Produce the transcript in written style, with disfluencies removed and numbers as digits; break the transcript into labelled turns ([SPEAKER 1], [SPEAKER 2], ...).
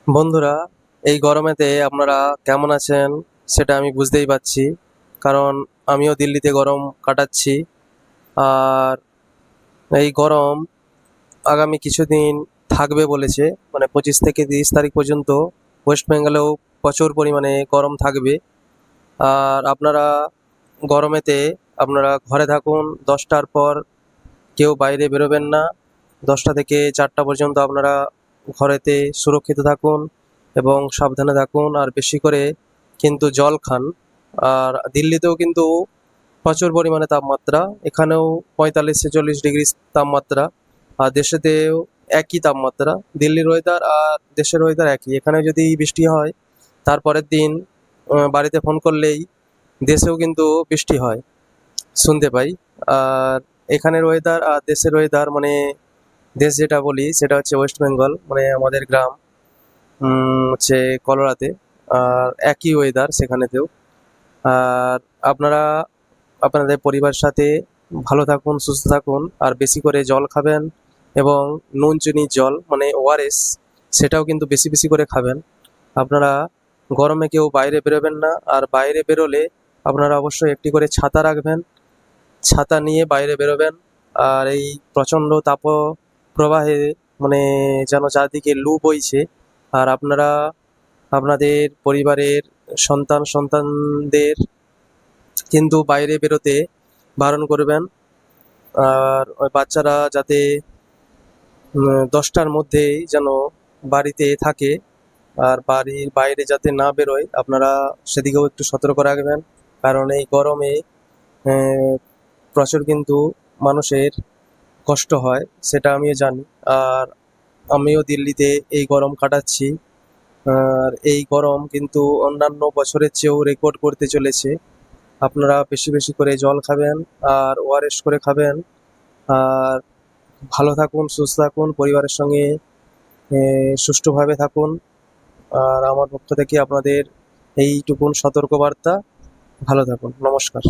[SPEAKER 1] বন্ধুরা, এই গরমেতে আপনারা কেমন আছেন সেটা আমি বুঝতেই পারছি। কারণ আমিও দিল্লিতে গরম কাটাচ্ছি। আর এই গরম আগামী কিছুদিন থাকবে বলেছে, মানে 25 থেকে 30 তারিখ পর্যন্ত ওয়েস্ট বেঙ্গলেও প্রচুর পরিমাণে গরম থাকবে। আর আপনারা গরমেতে আপনারা ঘরে থাকুন। 10টার পর কেউ বাইরে বেরোবেন না। 10টা থেকে 4টা পর্যন্ত আপনারা ঘরেতে সুরক্ষিত থাকুন এবং সাবধানে থাকুন। আর বেশি করে কিন্তু জল খান। আর দিল্লিতেও কিন্তু প্রচুর পরিমাণে তাপমাত্রা, এখানেও 45 থেকে 40 ডিগ্রি তাপমাত্রা। আর দেশেতেও একই তাপমাত্রা। দিল্লির ওয়েদার আর দেশের ওয়েদার একই। এখানে যদি বৃষ্টি হয়, তারপরের দিন বাড়িতে ফোন করলেই দেশেও কিন্তু বৃষ্টি হয়, শুনতে পাই। আর এখানের ওয়েদার আর দেশের ওয়েদার, মানে দেশ যেটা বলি সেটা হচ্ছে ওয়েস্ট বেঙ্গল, মানে আমাদের গ্রাম হচ্ছে কলোরাতে। আর একই ওয়েদার সেখানেতেও। আর আপনারা আপনাদের পরিবারের সাথে ভালো থাকুন, সুস্থ থাকুন। আর বেশি করে জল খাবেন এবং নুন চিনির জল, মানে ওআরএস, সেটাও কিন্তু বেশি বেশি করে খাবেন। আপনারা গরমে কেউ বাইরে বেরোবেন না। আর বাইরে বেরোলে আপনারা অবশ্যই একটি করে ছাতা রাখবেন। ছাতা নিয়ে বাইরে বেরোবেন। আর এই প্রচণ্ড প্রবাহে, মানে যেন চারদিকে লু বইছে। আর আপনারা আপনাদের পরিবারের সন্তানদের কিন্তু বাইরে বেরোতে বারণ করবেন। আর ওই বাচ্চারা যাতে 10টার মধ্যেই যেন বাড়িতে থাকে আর বাড়ির বাইরে যাতে না বেরোয়, আপনারা সেদিকেও একটু সতর্ক রাখবেন। কারণ এই গরমে আহ, প্রচুর কিন্তু মানুষের কষ্ট হয়, সেটা আমিও জানি। আর আমিও দিল্লিতে এই গরম কাটাচ্ছি। আর এই গরম কিন্তু অন্যান্য বছরের চেয়েও রেকর্ড করতে চলেছে। আপনারা বেশি বেশি করে জল খাবেন আর ওআরএস করে খাবেন। আর ভালো থাকুন, সুস্থ থাকুন, পরিবারের সঙ্গে সুষ্ঠুভাবে থাকুন। আর আমার পক্ষ থেকে আপনাদের এইটুকুন সতর্কবার্তা। ভালো থাকুন। নমস্কার।